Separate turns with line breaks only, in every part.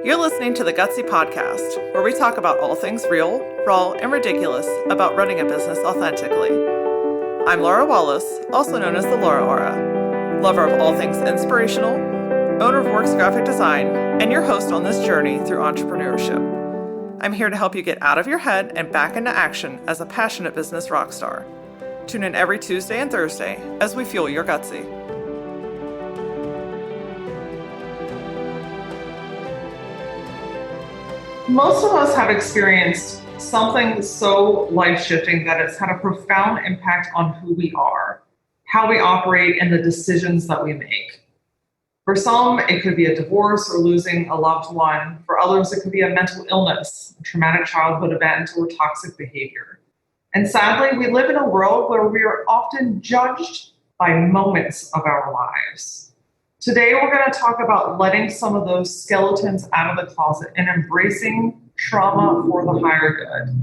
You're listening to the Gutsy Podcast, where we talk about all things real, raw, and ridiculous about running a business authentically. I'm Laura Wallace, also known as the Laura Aura, lover of all things inspirational, owner of Works Graphic Design, and your host on this journey through entrepreneurship. I'm here to help you get out of your head and back into action as a passionate business rock star. Tune in every Tuesday and Thursday as we fuel your gutsy. Most of us have experienced something so life-shifting that it's had a profound impact on who we are, how we operate, and the decisions that we make. For some, it could be a divorce or losing a loved one. For others, it could be a mental illness, a traumatic childhood event, or toxic behavior. And sadly, we live in a world where we are often judged by moments of our lives. Today, we're going to talk about letting some of those skeletons out of the closet and embracing trauma for the higher good.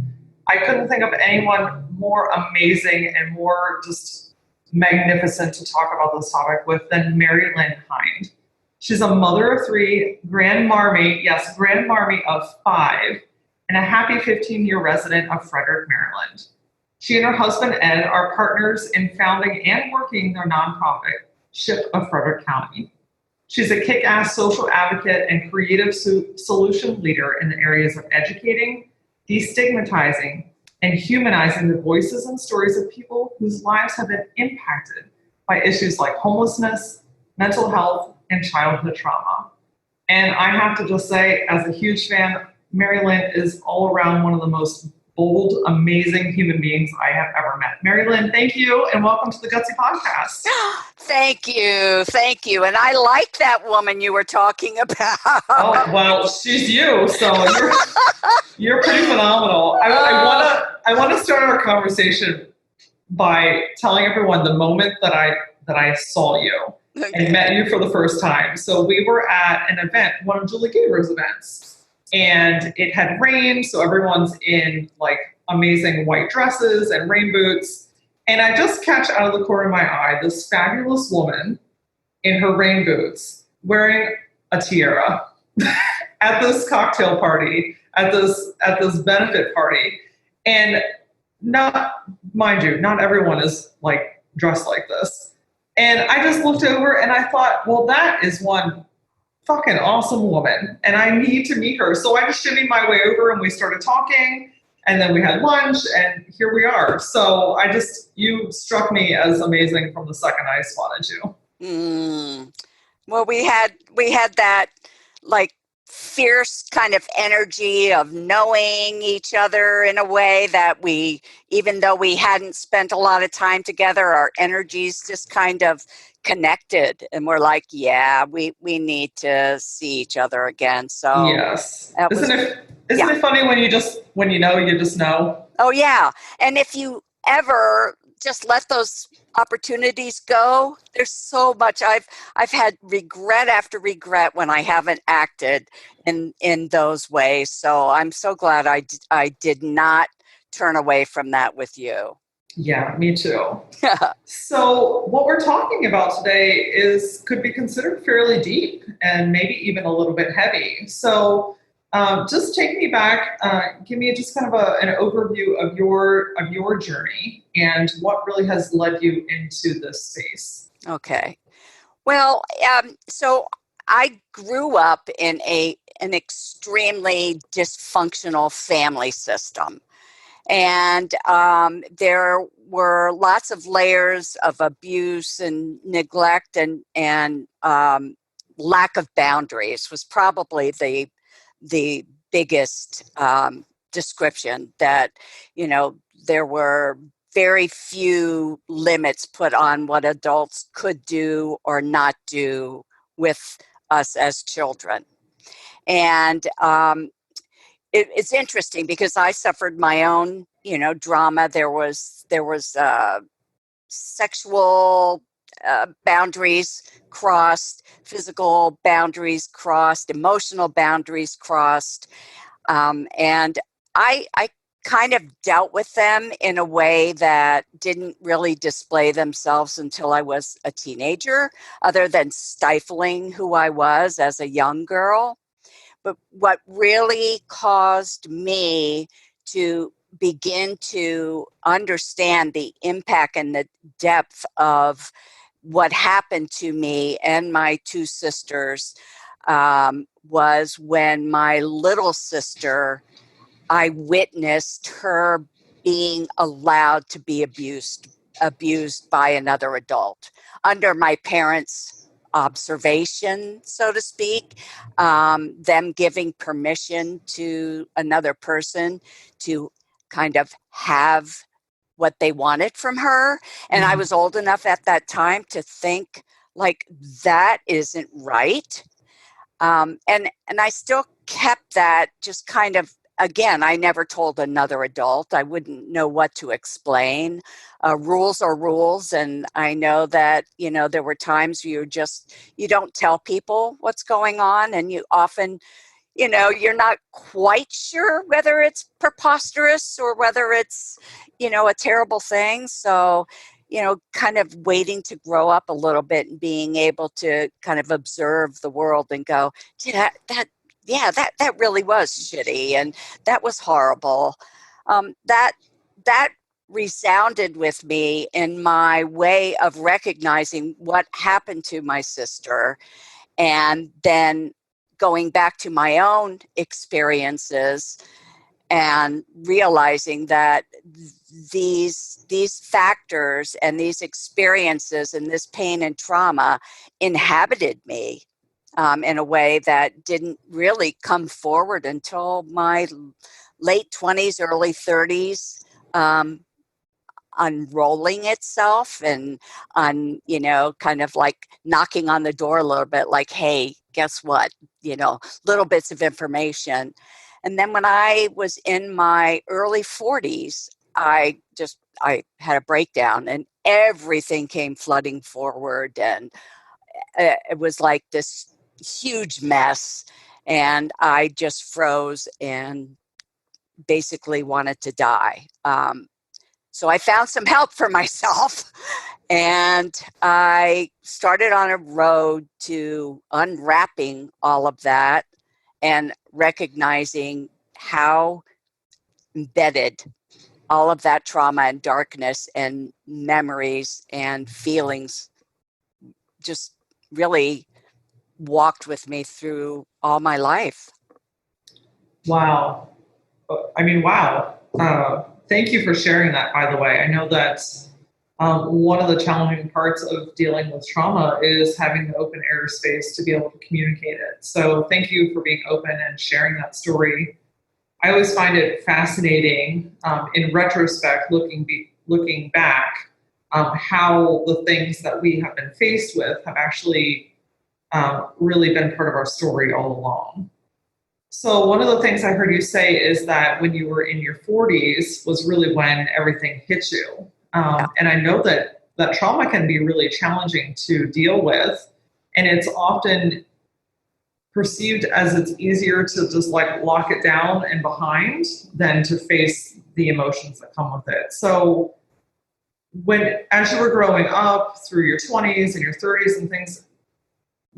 I couldn't think of anyone more amazing and more just magnificent to talk about this topic with than MaryLynn Hinde. She's a mother of three, grandmarmy of 5, and a happy 15-year resident of Frederick, Maryland. She and her husband, Ed, are partners in founding and working their nonprofit, Ship of Frederick County. She's a kick-ass social advocate and creative solution leader in the areas of educating, destigmatizing, and humanizing the voices and stories of people whose lives have been impacted by issues like homelessness, mental health, and childhood trauma. And I have to just say, as a huge fan, MaryLynn is all around one of the most bold, amazing human beings I have ever met. MaryLynn, thank you, and welcome to the Gutsy Podcast.
Thank you. And I like that woman you were talking about.
Oh, well, she's you, so you're pretty phenomenal. I want to start our conversation by telling everyone the moment that I saw you and met you for the first time. So we were at an event, one of Julie Gaber's events. And it had rained, so everyone's in like amazing white dresses and rain boots. And I just catch out of the corner of my eye this fabulous woman in her rain boots wearing a tiara at this cocktail party, at this benefit party. And mind you, not everyone is like dressed like this. And I just looked over and I thought, well, that is one fucking awesome woman, and I need to meet her. So I just shimmied my way over and we started talking, and then we had lunch, and here we are. So you struck me as amazing from the second I spotted you.
Well, we had that like fierce kind of energy of knowing each other in a way that we, even though we hadn't spent a lot of time together, our energies just kind of connected, and we're like, yeah, we need to see each other again. So
yes, isn't it funny when you just know?
Oh yeah. And if you ever just let those opportunities go, there's so much. I've had regret after regret when I haven't acted in those ways. So I'm so glad I did not turn away from that with you.
Yeah, me too. So what we're talking about today could be considered fairly deep and maybe even a little bit heavy. So just take me back, give me just kind of an overview of your journey and what really has led you into this space.
Okay. Well, so I grew up in an extremely dysfunctional family system. And there were lots of layers of abuse and neglect and lack of boundaries was probably the biggest description. That, there were very few limits put on what adults could do or not do with us as children. And it's interesting because I suffered my own, drama. There was sexual boundaries crossed, physical boundaries crossed, emotional boundaries crossed, and I kind of dealt with them in a way that didn't really display themselves until I was a teenager, other than stifling who I was as a young girl. But what really caused me to begin to understand the impact and the depth of what happened to me and my two sisters was when my little sister, I witnessed her being allowed to be abused by another adult under my parents' observation, so to speak, them giving permission to another person to kind of have what they wanted from her. And I was old enough at that time to think, like, that isn't right. And I still kept that, just kind of, again, I never told another adult. I wouldn't know what to explain. Rules are rules. And I know that, there were times you don't tell people what's going on, and you often, you're not quite sure whether it's preposterous or whether it's, a terrible thing. So, kind of waiting to grow up a little bit and being able to kind of observe the world and go, that really was shitty, and that was horrible. That resounded with me in my way of recognizing what happened to my sister, and then going back to my own experiences and realizing that these factors and these experiences and this pain and trauma inhabited me in a way that didn't really come forward until my late 20s, early 30s, unrolling itself and kind of like knocking on the door a little bit, like, hey, guess what? Little bits of information. And then when I was in my early 40s, I had a breakdown and everything came flooding forward, and it was like this huge mess, and I just froze and basically wanted to die. So I found some help for myself, and I started on a road to unwrapping all of that and recognizing how embedded all of that trauma and darkness and memories and feelings just really walked with me through all my life.
Wow. I mean, wow. Thank you for sharing that, by the way. I know that one of the challenging parts of dealing with trauma is having the open air space to be able to communicate it. So thank you for being open and sharing that story. I always find it fascinating in retrospect, looking back, how the things that we have been faced with have actually really been part of our story all along. So one of the things I heard you say is that when you were in your 40s was really when everything hit you. And I know that trauma can be really challenging to deal with. And it's often perceived as it's easier to just like lock it down and behind than to face the emotions that come with it. So as you were growing up through your 20s and your 30s and things,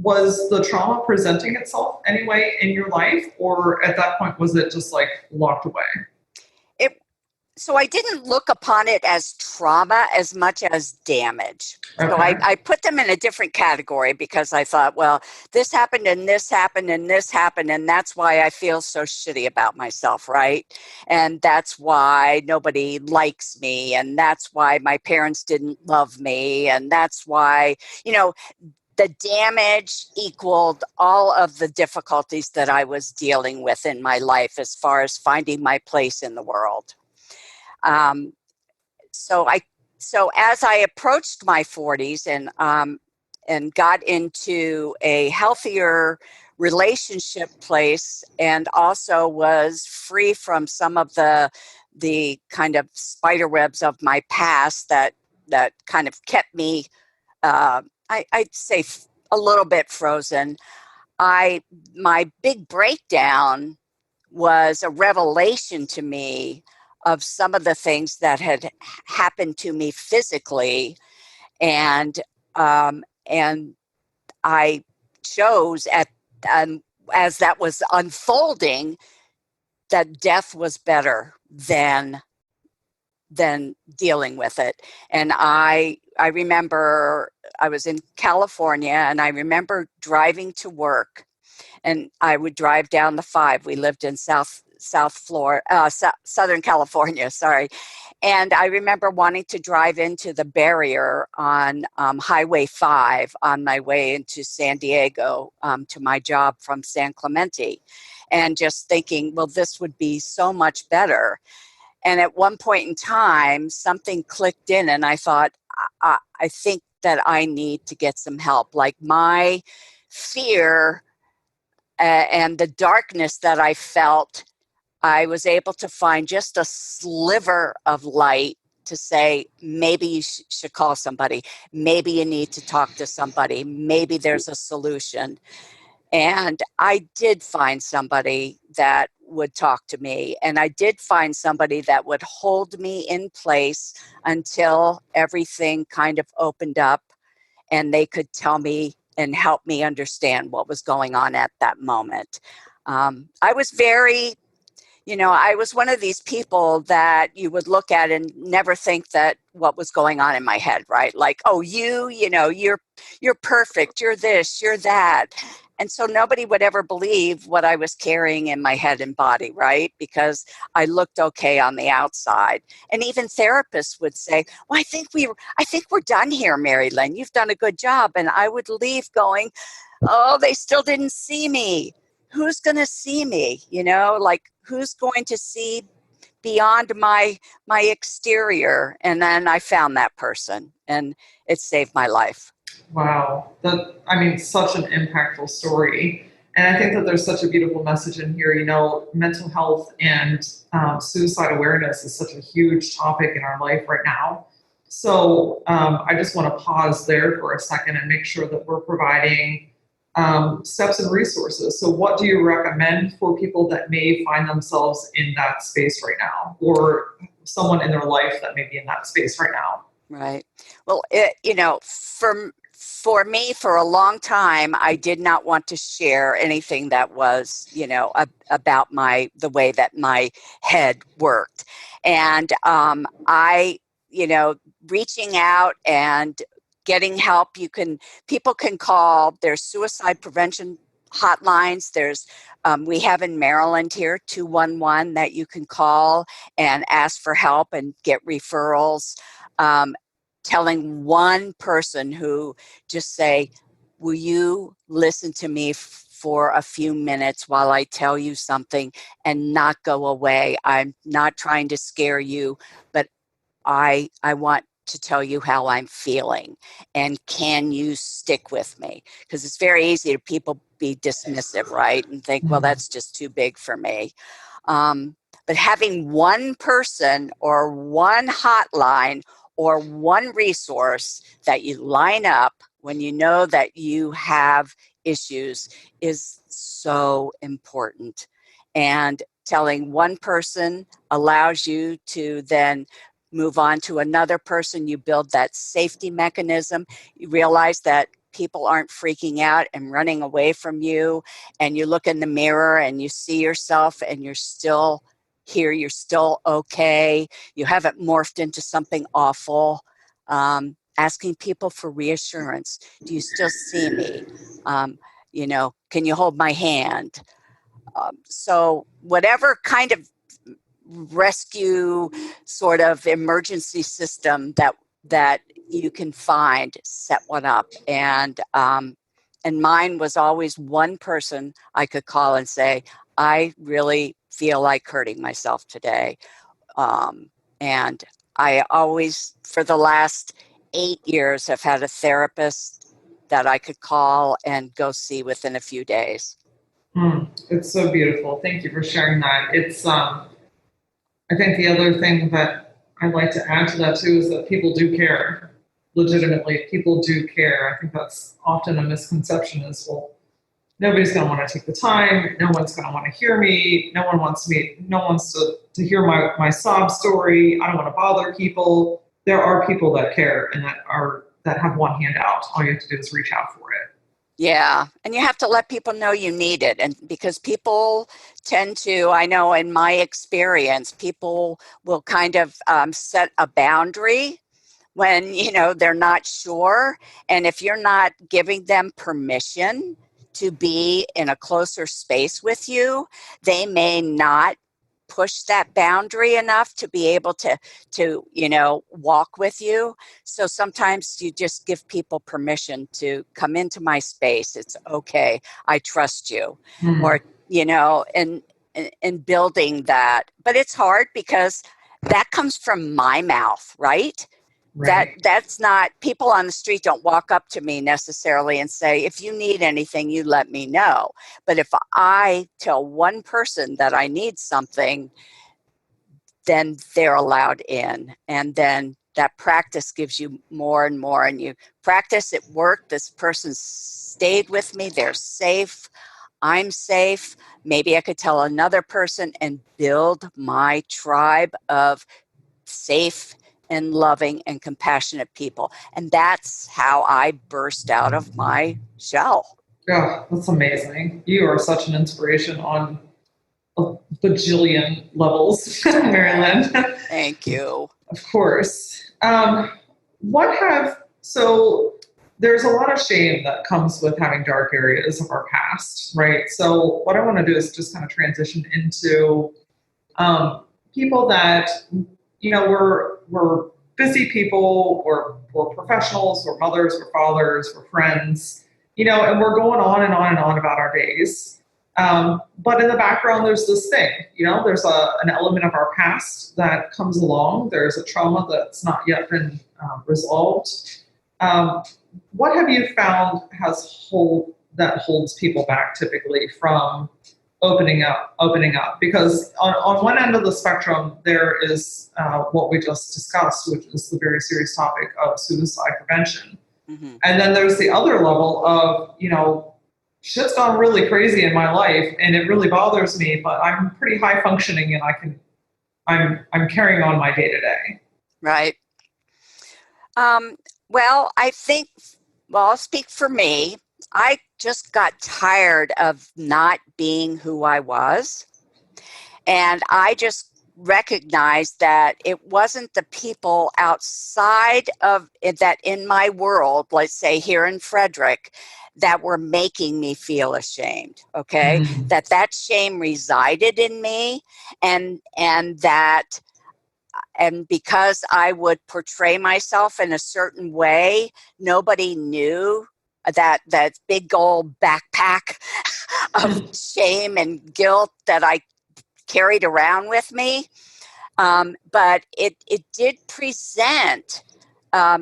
was the trauma presenting itself anyway in your life, or at that point was it just like locked away?
So I didn't look upon it as trauma as much as damage.
Okay.
So I put them in a different category because I thought, well, this happened and this happened and this happened, and that's why I feel so shitty about myself, right? And that's why nobody likes me, and that's why my parents didn't love me, and that's why, the damage equaled all of the difficulties that I was dealing with in my life as far as finding my place in the world. So as I approached my 40s and got into a healthier relationship place, and also was free from some of the kind of spider webs of my past that kind of kept me, I'd say, a little bit frozen. My big breakdown was a revelation to me of some of the things that had happened to me physically, and I chose at as that was unfolding, that death was better than dealing with it. And I remember I was in California, and I remember driving to work, and I would drive down the 5. We lived in Southern California, sorry. And I remember wanting to drive into the barrier on Highway 5 on my way into San Diego to my job from San Clemente, and just thinking, well, this would be so much better. And at one point in time, something clicked in, and I thought, I think that I need to get some help. Like, my fear and the darkness that I felt, I was able to find just a sliver of light to say, maybe you should call somebody. Maybe you need to talk to somebody. Maybe there's a solution. And I did find somebody that would talk to me. And I did find somebody that would hold me in place until everything kind of opened up and they could tell me and help me understand what was going on at that moment. I was very, I was one of these people that you would look at and never think that what was going on in my head, right? Like, oh, you're perfect, you're this, you're that. And so nobody would ever believe what I was carrying in my head and body, right? Because I looked okay on the outside. And even therapists would say, well, I think we're done here, MaryLynn. You've done a good job. And I would leave going, oh, they still didn't see me. Who's going to see me? Like, who's going to see beyond my exterior? And then I found that person, and it saved my life.
Wow. Such an impactful story. And I think that there's such a beautiful message in here. Mental health and suicide awareness is such a huge topic in our life right now. So I just want to pause there for a second and make sure that we're providing steps and resources. So what do you recommend for people that may find themselves in that space right now, or someone in their life that may be in that space right now?
Right. Well, for me, for a long time, I did not want to share anything that was, about the way that my head worked. And reaching out and getting help, people can call. There's suicide prevention hotlines. We have in Maryland here 211 that you can call and ask for help and get referrals. Telling one person who just say, will you listen to me for a few minutes while I tell you something, and not go away. I'm not trying to scare you, but I want to tell you how I'm feeling, and can you stick with me? Because it's very easy to people be dismissive, right? And think, well, that's just too big for me. But having one person or one hotline or one resource that you line up when you know that you have issues is so important. And telling one person allows you to then move on to another person. You build that safety mechanism. You realize that people aren't freaking out and running away from you. And you look in the mirror and you see yourself, and you're still here, you're still okay. You haven't morphed into something awful. Asking people for reassurance. Do you still see me? Can you hold my hand? So whatever kind of rescue sort of emergency system that you can find, set one up. And mine was always one person I could call and say, I really feel like hurting myself today. And I always, for the last 8 years, have had a therapist that I could call and go see within a few days.
It's so beautiful. Thank you for sharing that. I think the other thing that I'd like to add to that too is that people do care. Legitimately, people do care. I think that's often a misconception is, well, nobody's going to want to take the time. No one's going to want to hear me. No one wants to hear my sob story. I don't want to bother people. There are people that care and that have one hand out. All you have to do is reach out for it.
Yeah, and you have to let people know you need it. And because people tend to, I know in my experience, people will kind of set a boundary when, they're not sure. And if you're not giving them permission to be in a closer space with you, they may not push that boundary enough to be able to walk with you. So sometimes you just give people permission to come into my space. It's okay, I trust you.
Hmm.
Or in building that, but it's hard because that comes from my mouth, right? that
Right.
that's not, people on the street don't walk up to me necessarily and say, if you need anything, you let me know. But if I tell one person that I need something, then they're allowed in. And then that practice gives you more and more, and you practice at work. This person stayed with me, they're safe, I'm safe. Maybe I could tell another person and build my tribe of safe and loving and compassionate people. And that's how I burst out of my shell.
Yeah, that's amazing. You are such an inspiration on a bajillion levels, Marilyn.
Thank you.
Of course. So there's a lot of shame that comes with having dark areas of our past, right? So what I want to do is just kind of transition into people that, we're busy people, we're professionals, we're mothers, we're fathers, we're friends, and we're going on and on and on about our days. But in the background, there's this thing, there's an element of our past that comes along. There's a trauma that's not yet been resolved. Um, what have you found that holds people back typically from opening up? Because on one end of the spectrum, there is what we just discussed, which is the very serious topic of suicide prevention.
Mm-hmm.
And then there's the other level of, shit's gone really crazy in my life and it really bothers me, but I'm pretty high functioning and I'm carrying on my day to day.
Right. Um, well, I think, I'll speak for me. I just got tired of not being who I was. And I just recognized that it wasn't the people outside of it, that in my world, let's say here in Frederick, that were making me feel ashamed. Okay.
Mm.
That shame resided in me, and that, and because I would portray myself in a certain way, nobody knew that big old backpack of shame and guilt that I carried around with me. But it did present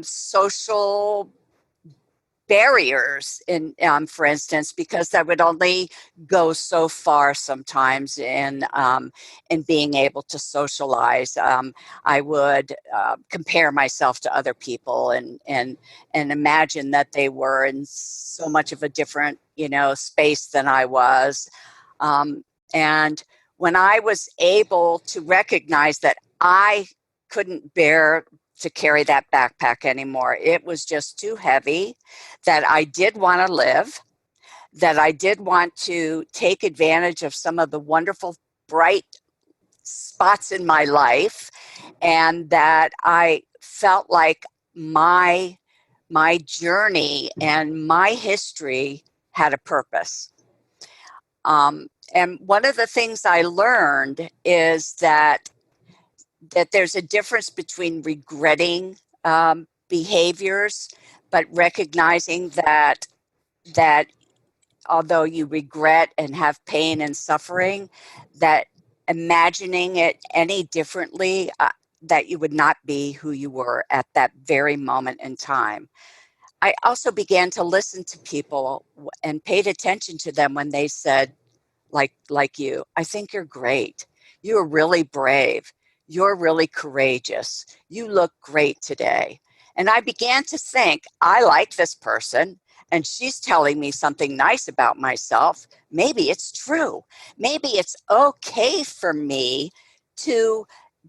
social barriers for instance, because I would only go so far sometimes in being able to socialize. I would compare myself to other people and imagine that they were in so much of a different space than I was. And when I was able to recognize that I couldn't bear to carry that backpack anymore, it was just too heavy, that I did want to live, that I did want to take advantage of some of the wonderful, bright spots in my life, and that I felt like my journey and my history had a purpose. And one of the things I learned is that there's a difference between regretting behaviors, but recognizing that although you regret and have pain and suffering, that imagining it any differently, that you would not be who you were at that very moment in time. I also began to listen to people and paid attention to them when they said, like you, I think you're great. You're really brave. You're really courageous. You look great today. And I began to think, I like this person and she's telling me something nice about myself. Maybe it's true. Maybe it's okay for me to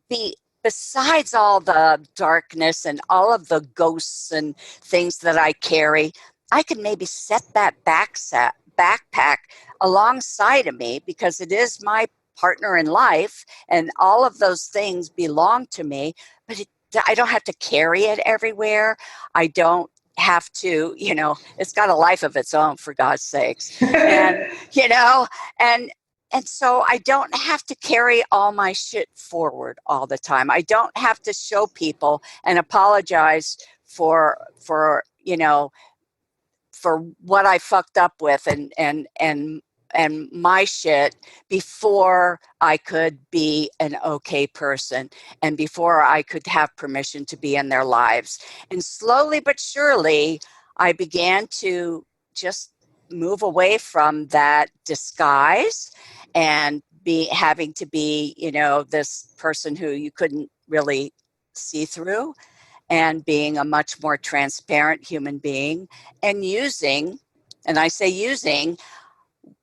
be, besides all the darkness and all of the ghosts and things that I carry, I can maybe set that backpack alongside of me because it is my partner in life and all of those things belong to me, but I don't have to carry it everywhere. I don't have to, it's got a life of its own, for God's sakes. And, and so I don't have to carry all my shit forward all the time. I don't have to show people and apologize for what I fucked up with and my shit before I could be an okay person and before I could have permission to be in their lives. And slowly but surely, I began to just move away from that disguise and having to be, this person who you couldn't really see through, and being a much more transparent human being, and and I say using,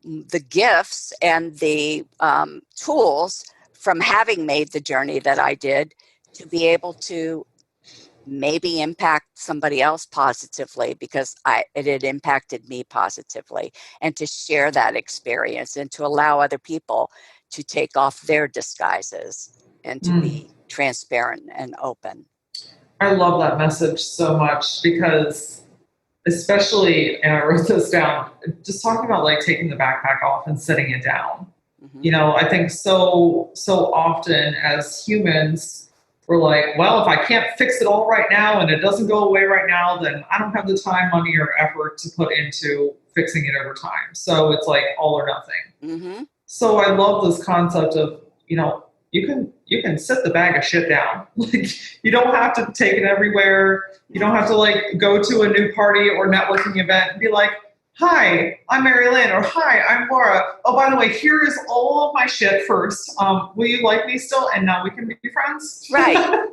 the gifts and the tools from having made the journey that I did to be able to maybe impact somebody else positively because it had impacted me positively, and to share that experience and to allow other people to take off their disguises and to be transparent and open.
I love that message so much because, especially, and I wrote this down, just talking about like taking the backpack off and setting it down.
Mm-hmm.
I think so often as humans, we're like, well, if I can't fix it all right now and it doesn't go away right now, then I don't have the time, money, or effort to put into fixing it over time. So it's like all or nothing.
Mm-hmm.
So I love this concept of, you can set the bag of shit down. Like, you don't have to take it everywhere. You don't have to like go to a new party or networking event and be like, hi, I'm MaryLynn, or hi, I'm Laura. Oh, by the way, here is all of my shit first. Will you like me still? And now we can be friends.
Right.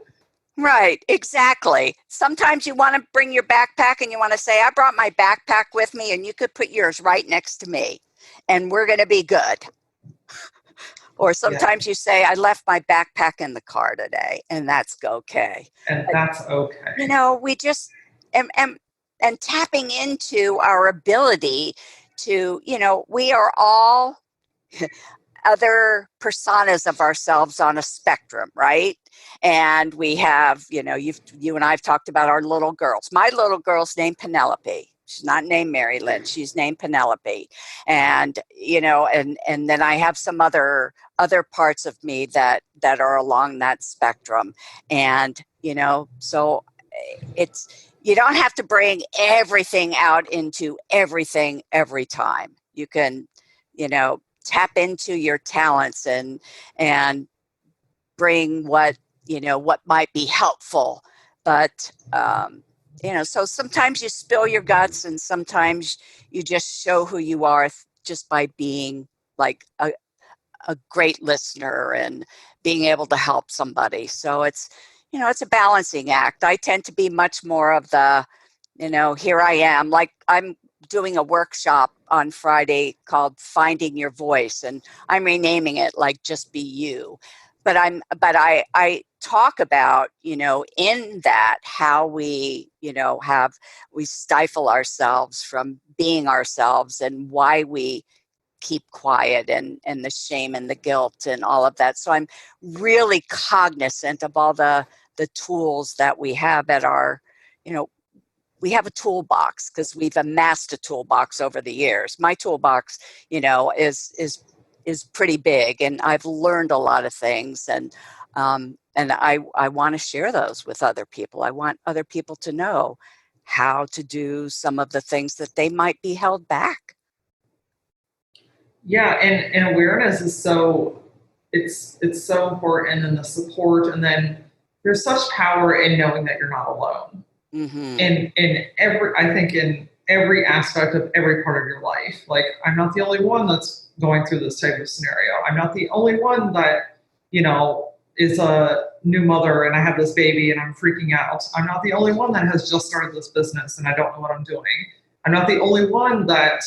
Right, exactly. Sometimes you want to bring your backpack and you want to say, I brought my backpack with me and you could put yours right next to me and we're going to be good. Or sometimes you say, I left my backpack in the car today, and that's okay.
And that's okay.
We just, and tapping into our ability to, we are all other personas of ourselves on a spectrum, right? And we have, you and I have talked about our little girls. My little girl's named Penelope. She's not named MaryLynn. She's named Penelope. And, and then I have some other parts of me that are along that spectrum. And, so you don't have to bring everything out into everything every time. You can, tap into your talents and bring what might be helpful. But, so sometimes you spill your guts and sometimes you just show who you are just by being like a great listener and being able to help somebody. So it's a balancing act. I tend to be much more of the, here I am, like I'm doing a workshop on Friday called Finding Your Voice, and I'm renaming it like Just Be You. But I talk about, in that how we, we stifle ourselves from being ourselves and why we keep quiet and the shame and the guilt and all of that. So I'm really cognizant of all the tools that we have at our, we have a toolbox because we've amassed a toolbox over the years. My toolbox, is pretty big, and I've learned a lot of things, and I want to share those with other people. I want other people to know how to do some of the things that they might be held back.
Yeah, and awareness is it's so important, and the support, and then there's such power in knowing that you're not alone.
Mm-hmm.
I think in every aspect of every part of your life. Like, I'm not the only one that's going through this type of scenario. I'm not the only one that, is a new mother and I have this baby and I'm freaking out. I'm not the only one that has just started this business and I don't know what I'm doing. I'm not the only one that,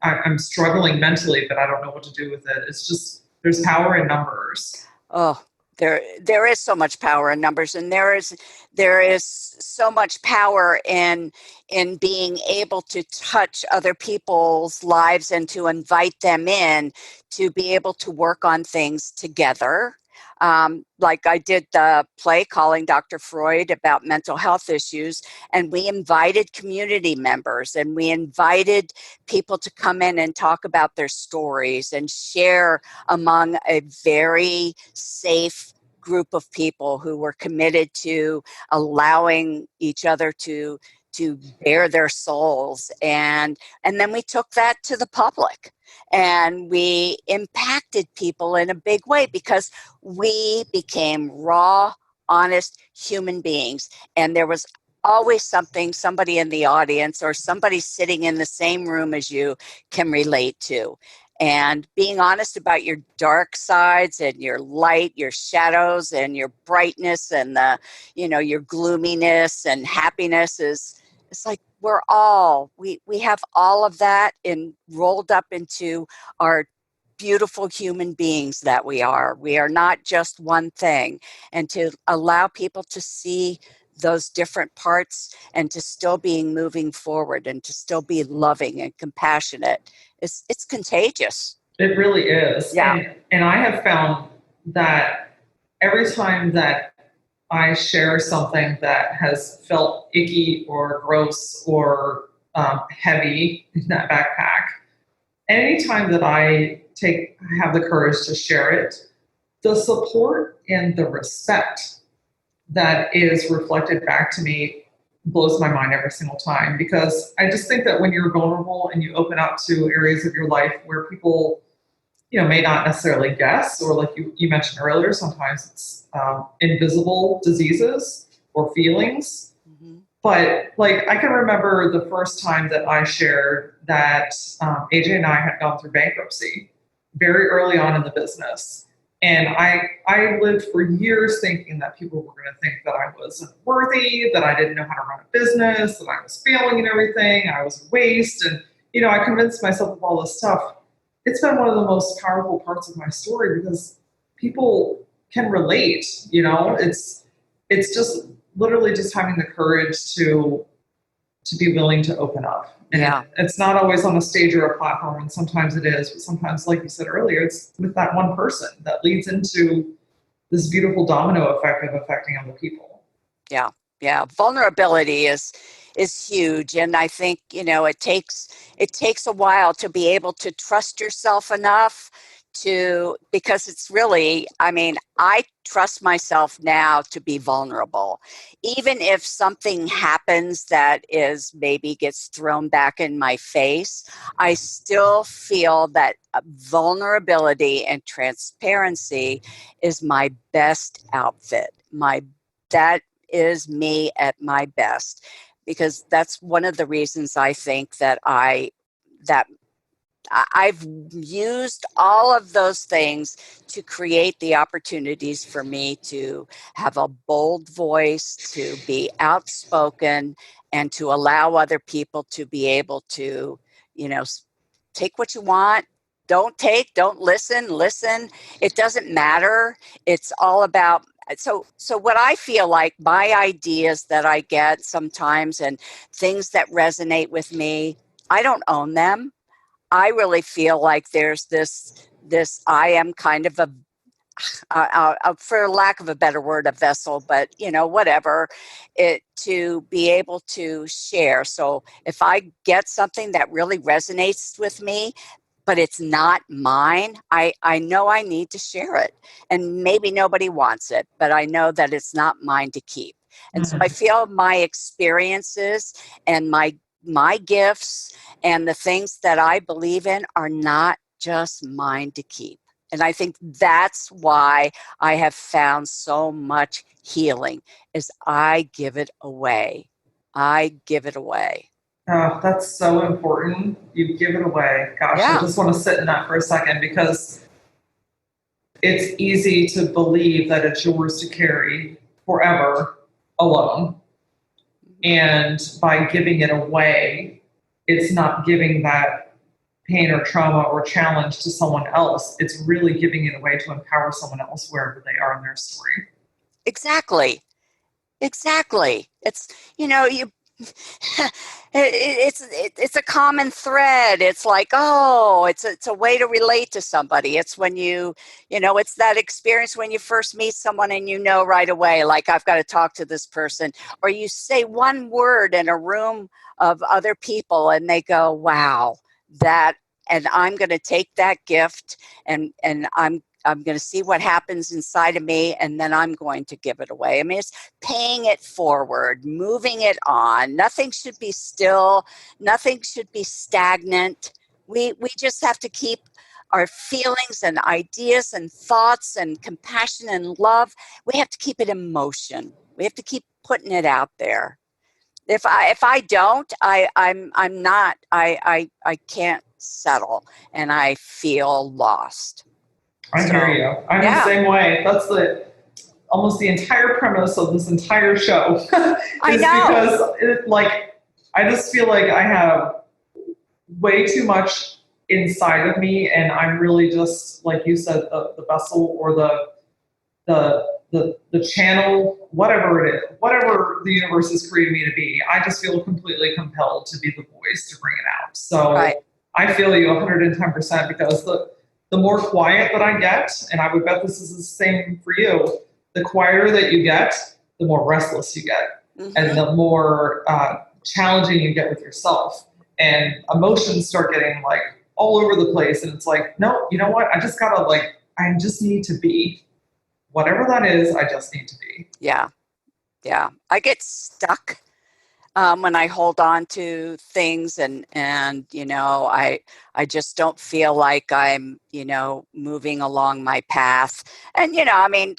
I'm struggling mentally, but I don't know what to do with it. It's just, there's power in numbers.
Oh, There is so much power in numbers, and there is so much power in being able to touch other people's lives and to invite them in to be able to work on things together. Like I did the play Calling Dr. Freud about mental health issues, and we invited community members and we invited people to come in and talk about their stories and share among a very safe group of people who were committed to allowing each other to bare their souls, and then we took that to the public and we impacted people in a big way because we became raw, honest human beings. And there was always somebody in the audience or somebody sitting in the same room as you can relate to. And being honest about your dark sides and your light, your shadows and your brightness and your gloominess and happiness it's like we have all of that rolled up into our beautiful human beings that we are. We are not just one thing. And to allow people to see those different parts and to still be moving forward and to still be loving and compassionate, it's contagious.
It really is.
Yeah.
And I have found that every time that I share something that has felt icky or gross or heavy in that backpack, anytime that I have the courage to share it, the support and the respect that is reflected back to me blows my mind every single time, because I just think that when you're vulnerable and you open up to areas of your life where people may not necessarily guess, or like you mentioned earlier, sometimes it's invisible diseases or feelings. Mm-hmm. But like, I can remember the first time that I shared that AJ and I had gone through bankruptcy very early on in the business. And I lived for years thinking that people were going to think that I wasn't worthy, that I didn't know how to run a business, that I was failing in everything, I was a waste. And, I convinced myself of all this stuff. It's been one of the most powerful parts of my story because people can relate. It's just literally just having the courage to be willing to open up. And yeah. It's not always on a stage or a platform, and sometimes it is, but sometimes, like you said earlier, it's with that one person that leads into this beautiful domino effect of affecting other people.
Yeah. Yeah. Vulnerability is huge. And I think, it takes a while to be able to trust yourself enough because it's really, I trust myself now to be vulnerable. Even if something happens that maybe gets thrown back in my face, I still feel that vulnerability and transparency is my best outfit. That is me at my best, because that's one of the reasons I think that I've used all of those things to create the opportunities for me to have a bold voice, to be outspoken, and to allow other people to be able to, take what you want. Don't listen. It doesn't matter. It's all about. So what I feel like, my ideas that I get sometimes and things that resonate with me, I don't own them. I really feel like there's this I am kind of for lack of a better word, a vessel, but whatever, to be able to share. So if I get something that really resonates with me, but it's not mine, I know I need to share it. And maybe nobody wants it, but I know that it's not mine to keep. And so I feel my experiences and my gifts and the things that I believe in are not just mine to keep. And I think that's why I have found so much healing, is I give it away. I give it away.
Oh, that's so important. You give it away. Gosh, yeah. I just want to sit in that for a second, because it's easy to believe that it's yours to carry forever alone. And by giving it away, it's not giving that pain or trauma or challenge to someone else. It's really giving it away to empower someone else wherever they are in their story.
Exactly. Exactly. It's, you it's a common thread. It's like, oh, it's a way to relate to somebody. It's when it's that experience when you first meet someone and right away, like, I've got to talk to this person, or you say one word in a room of other people and they go, wow, that, and I'm going to take that gift, and I'm going to see what happens inside of me, and then I'm going to give it away. I mean, it's paying it forward, moving it on. Nothing should be still. Nothing should be stagnant. We just have to keep our feelings and ideas and thoughts and compassion and love. We have to keep it in motion. We have to keep putting it out there. If I don't, I'm not. I can't settle, and I feel lost.
I hear
So,
you. I'm the
yeah,
same way. That's almost the entire premise of this entire show
I
is
know.
because I just feel like I have way too much inside of me, and I'm really just, like you said, the vessel or the channel, whatever it is, whatever the universe has created me to be. I just feel completely compelled to be the voice to bring it out.
Right.
So I feel you 110% because the more quiet that I get, and I would bet this is the same for you, the quieter that you get, the more restless you get, and
Mm-hmm.
the more challenging you get with yourself. And emotions start getting like all over the place. And it's like, no, you know what? I just need to be. Whatever that is, I just need to be.
Yeah. Yeah. I get stuck when I hold on to things, and I just don't feel like I'm moving along my path. And I mean,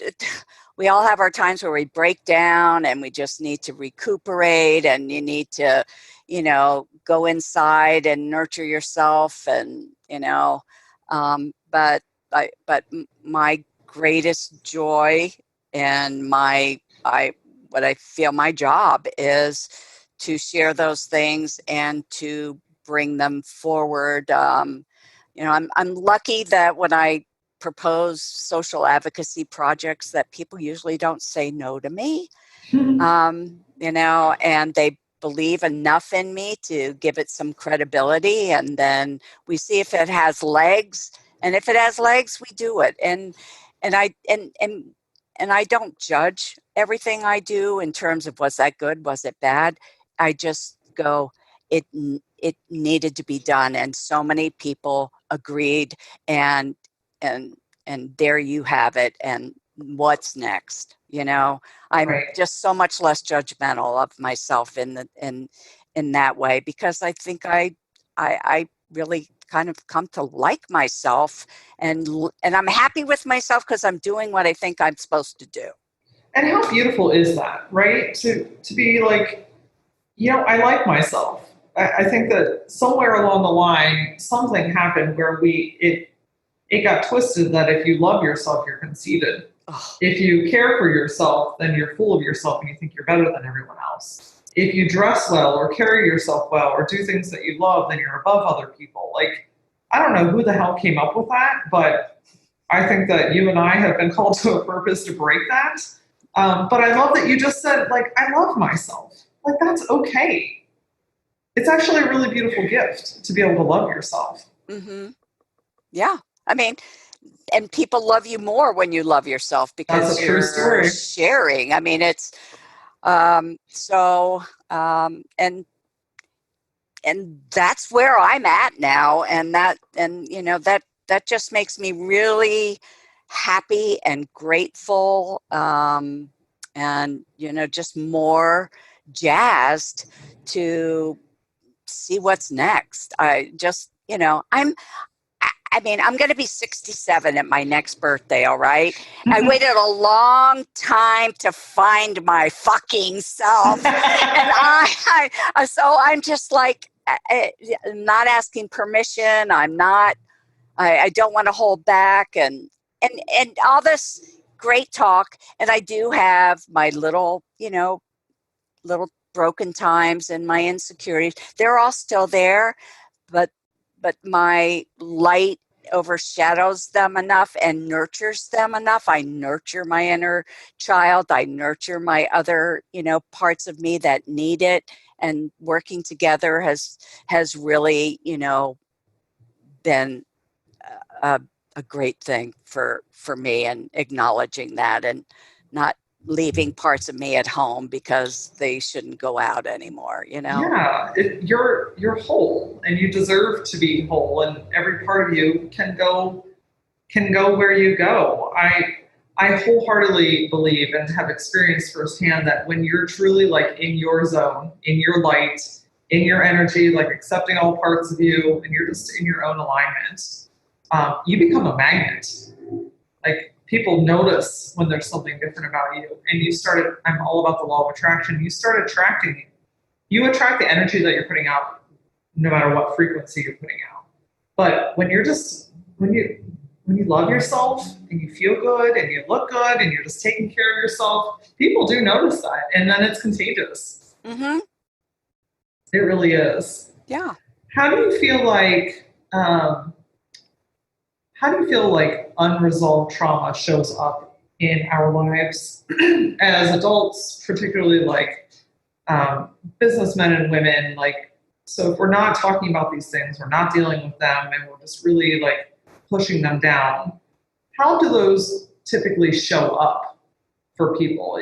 we all have our times where we break down and we just need to recuperate, and you need to go inside and nurture yourself, and my greatest joy and what I feel my job is to share those things and to bring them forward. I'm lucky that when I propose social advocacy projects, that people usually don't say no to me. And they believe enough in me to give it some credibility, and then we see if it has legs. And if it has legs, we do it. And I and I don't judge everything I do in terms of, was that good, was it bad. I just go, it needed to be done, and so many people agreed, and and and there you have it. And what's next? I'm
Right.
just so much less judgmental of myself in that way, because I think I really kind of come to like myself, and I'm happy with myself because I'm doing what I think I'm supposed to do.
And how beautiful is that, right? To be like, I like myself. I think that somewhere along the line, something happened where it got twisted that if you love yourself, you're conceited.
Oh,
If you care for yourself, then you're full of yourself and you think you're better than everyone else. If you dress well or carry yourself well or do things that you love, then you're above other people. Like, I don't know who the hell came up with that, but I think that you and I have been called to a purpose to break that. But I love that you just said, like, I love myself. Like, that's okay. It's actually a really beautiful gift to be able to love yourself.
mm-hmm. Yeah. I mean, and people love you more when you love yourself
That's
because
a true
you're
story.
sharing. I mean, it's so and that's where I'm at now, and that just makes me really happy and grateful, and just more jazzed to see what's next. I mean, I'm going to be 67 at my next birthday, all right? I waited a long time to find my fucking self. And so I'm just like, I'm not asking permission. I don't want to hold back, and all this great talk. And I do have my little broken times and my insecurities. They're all still there, but but my light overshadows them enough and nurtures them enough. I nurture my inner child. I nurture my other, parts of me that need it. And working together has really, been a, a great thing for me, and acknowledging that and not leaving parts of me at home because they shouldn't go out anymore.
Yeah, you're whole, and you deserve to be whole, and every part of you can go where you go. I wholeheartedly believe and have experienced firsthand that when you're truly like in your zone, in your light, in your energy, like accepting all parts of you, and you're just in your own alignment, you become a magnet. Like people notice when there's something different about you, and I'm all about the law of attraction. You start attracting. You attract the energy that you're putting out, no matter what frequency you're putting out. But when you love yourself and you feel good and you look good and you're just taking care of yourself, people do notice that, and then it's contagious.
Mm-hmm.
It really is.
Yeah.
How do you feel like unresolved trauma shows up in our lives as adults, particularly like businessmen and women? Like, so if we're not talking about these things, we're not dealing with them, and we're just really like pushing them down, how do those typically show up for people?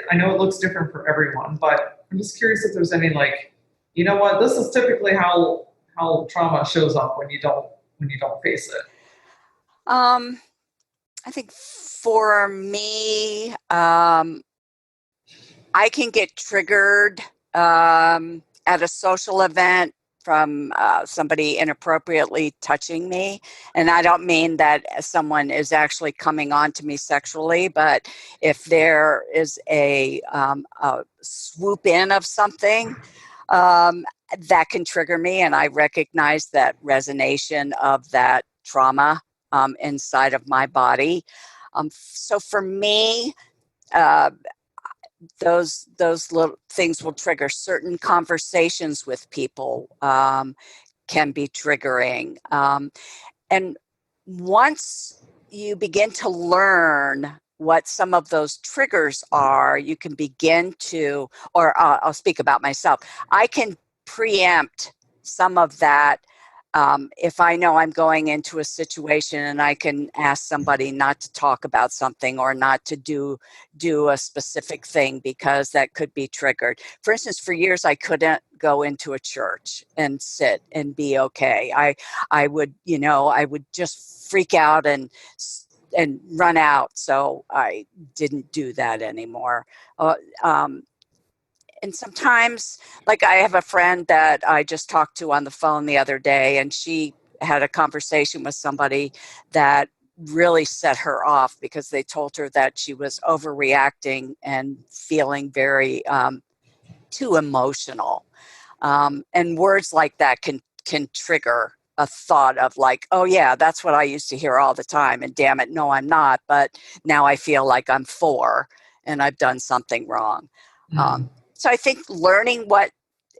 I know it looks different for everyone, but I'm just curious if there's any like, this is typically how trauma shows up when you don't face it.
I think for me, I can get triggered at a social event from somebody inappropriately touching me. And I don't mean that someone is actually coming on to me sexually, but if there is a swoop in of something, that can trigger me, and I recognize that resonation of that trauma inside of my body. So for me, those little things will trigger. Certain conversations with people can be triggering, and once you begin to learn what some of those triggers are, you can begin to, or I'll speak about myself, I can preempt some of that. If I know I'm going into a situation and I can ask somebody not to talk about something or not to do a specific thing because that could be triggered. For instance, for years I couldn't go into a church and sit and be okay. I would just freak out and run out. So I didn't do that anymore. And sometimes, like I have a friend that I just talked to on the phone the other day, and she had a conversation with somebody that really set her off because they told her that she was overreacting and feeling very too emotional. And words like that can trigger a thought of like, oh yeah, that's what I used to hear all the time, and damn it, no, I'm not. But now I feel like I'm 4 and I've done something wrong. So I think learning what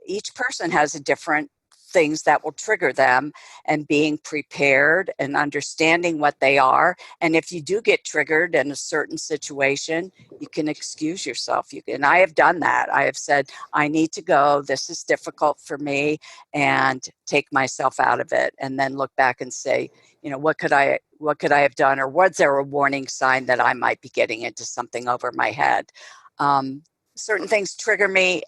each person has a different things that will trigger them, and being prepared and understanding what they are. And if you do get triggered in a certain situation, you can excuse yourself. And I have done that. I have said, I need to go. This is difficult for me, and take myself out of it. And then look back and say, what could I have done? Or was there a warning sign that I might be getting into something over my head? Certain things trigger me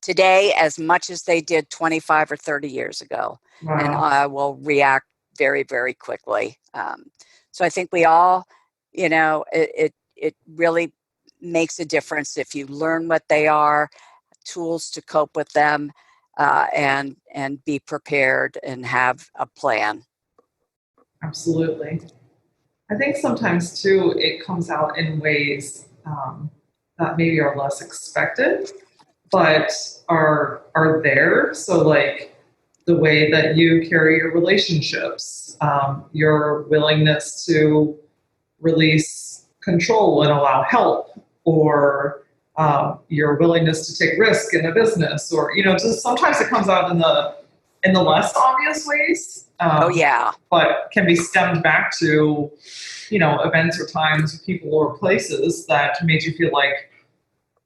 today as much as they did 25 or 30 years ago.
Wow.
And I will react very, very quickly. So I think we all, it really makes a difference if you learn what they are, tools to cope with them, and be prepared and have a plan.
Absolutely. I think sometimes too, it comes out in ways that maybe are less expected, but are there. So like the way that you carry your relationships, your willingness to release control and allow help, or your willingness to take risk in a business, or just sometimes it comes out in in the less obvious ways.
Oh, yeah.
But can be stemmed back to, events or times, people or places that made you feel like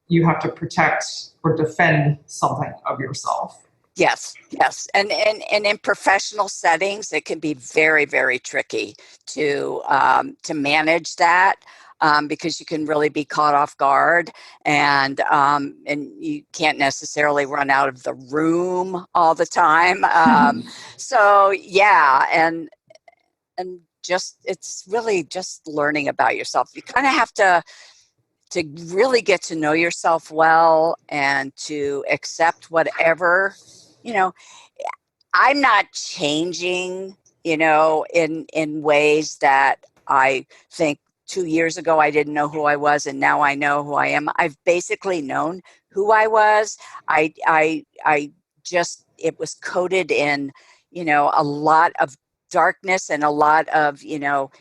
you have to protect or defend something of yourself.
Yes, yes. And in professional settings, it can be very, very tricky to manage that. Because you can really be caught off guard, and you can't necessarily run out of the room all the time. So yeah, and just it's really just learning about yourself. You kind of have to really get to know yourself well and to accept whatever, you know, I'm not changing, in ways that I think 2 years ago I didn't know who I was and now I know who I am. I've basically known who I was. I just, it was coded in, a lot of darkness and a lot of,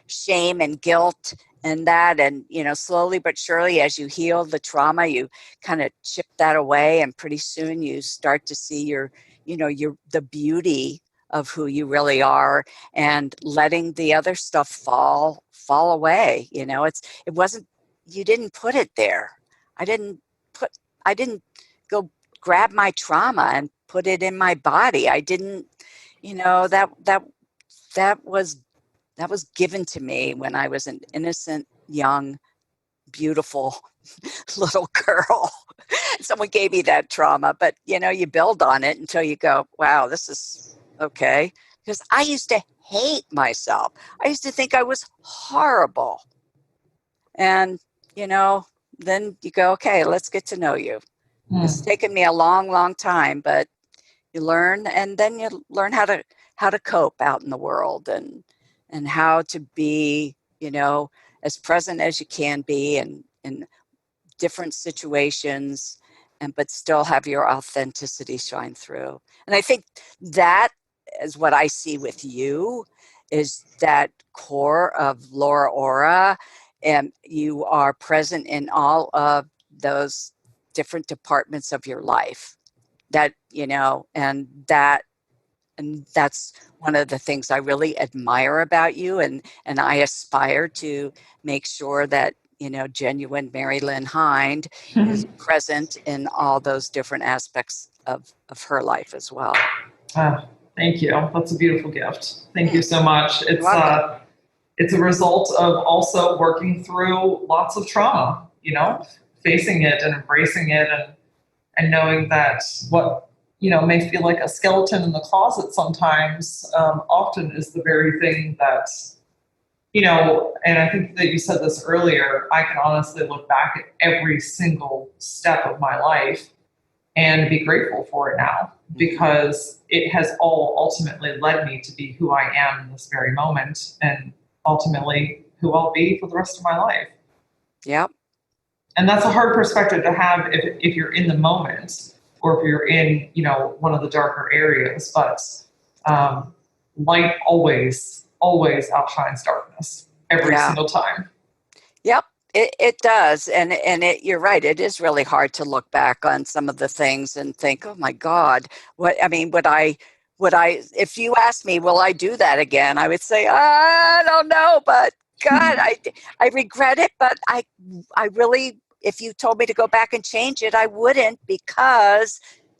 shame and guilt and that. And, slowly but surely as you heal the trauma, you kind of chip that away, and pretty soon you start to see your the beauty of who you really are, and letting the other stuff fall away. It wasn't, you didn't put it there. I didn't put I didn't go grab my trauma and put it in my body. I didn't, that was given to me when I was an innocent young beautiful little girl. Someone gave me that trauma, but you build on it until you go, wow, this is okay. Because I used to hate myself. I used to think I was horrible. And, then you go, okay, let's get to know you. It's taken me a long, long time, but you learn, and then you learn how to cope out in the world, and how to be, as present as you can be, and different situations, and but still have your authenticity shine through. And I think that is what I see with you, is that core of Laura Aura, and you are present in all of those different departments of your life, that and that's one of the things I really admire about you, and I aspire to make sure that genuine MaryLynn Hinde is present in all those different aspects of her life as well.
Thank you. That's a beautiful gift. Thank you so much. It's a result of also working through lots of trauma, facing it and embracing it, and knowing that what may feel like a skeleton in the closet sometimes, often is the very thing that, and I think that you said this earlier, I can honestly look back at every single step of my life and be grateful for it now, because it has all ultimately led me to be who I am in this very moment, and ultimately who I'll be for the rest of my life.
Yep.
And that's a hard perspective to have if you're in the moment, or if you're in, one of the darker areas. But light always outshines darkness every single time.
Yep, it does. And you're right. It is really hard to look back on some of the things and think, oh my God, would I, if you asked me, will I do that again? I would say, I don't know, but God, I regret it, but I really, if you told me to go back and change it, I wouldn't, because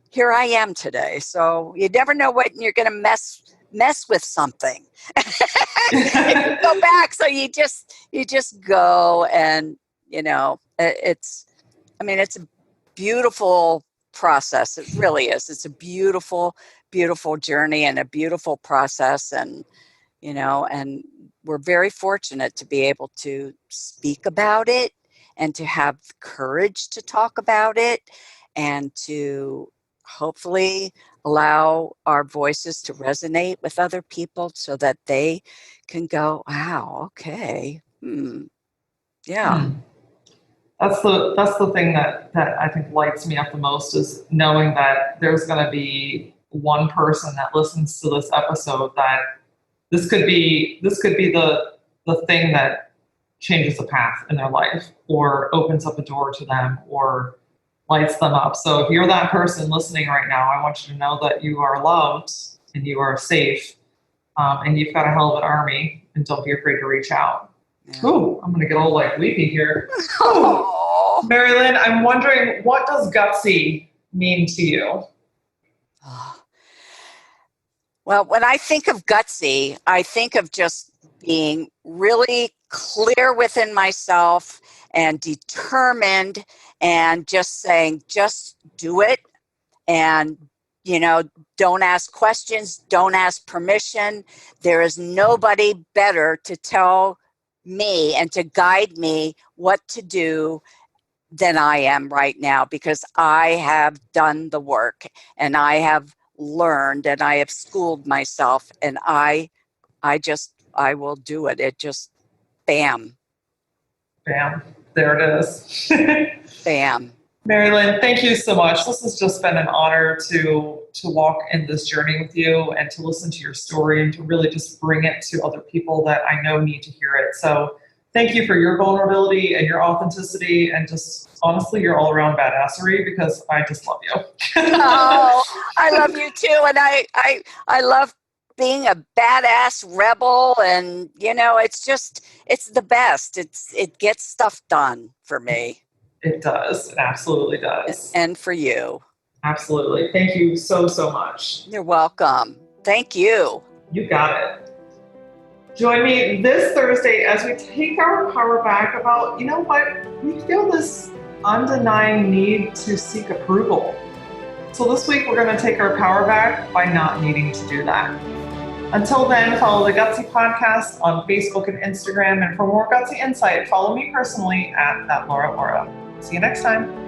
here I am today. So you never know when you're going to mess with something. If you go back, so you just go, and it's a beautiful process. It really is. It's a beautiful, beautiful journey and a beautiful process, and and we're very fortunate to be able to speak about it, and to have the courage to talk about it, and to hopefully allow our voices to resonate with other people, so that they can go, wow, okay, yeah.
That's the thing that I think lights me up the most, is knowing that there's going to be one person that listens to this episode that this could be the thing that changes a path in their life, or opens up a door to them, or lights them up. So if you're that person listening right now, I want you to know that you are loved, and you are safe, and you've got a hell of an army, and don't be afraid to reach out.
Yeah.
Ooh, I'm going to get all like weepy here.
Oh.
MaryLynn, I'm wondering, what does gutsy mean to you?
Well, when I think of gutsy, I think of just being really clear within myself and determined and just saying, just do it. And, don't ask questions, don't ask permission. There is nobody better to tell me and to guide me what to do than I am right now, because I have done the work and I have learned and I have schooled myself, and I will do it. It just bam.
Bam. There it is.
Bam.
MaryLynn, thank you so much. This has just been an honor to walk in this journey with you and to listen to your story and to really just bring it to other people that I know need to hear it. So thank you for your vulnerability and your authenticity and just honestly your all around badassery, because I just love you.
Oh, I love you too. And I love being a badass rebel, and it's the best. It gets stuff done for me.
It does. It absolutely does.
And for you.
Absolutely. Thank you so, so much.
You're welcome. Thank you.
You got it. Join me this Thursday as we take our power back about, you know what, we feel this undenying need to seek approval. So this week we're going to take our power back by not needing to do that. Until then, follow the Gutsy Podcast on Facebook and Instagram. And for more Gutsy insight, follow me personally at that Laura Aura. See you next time.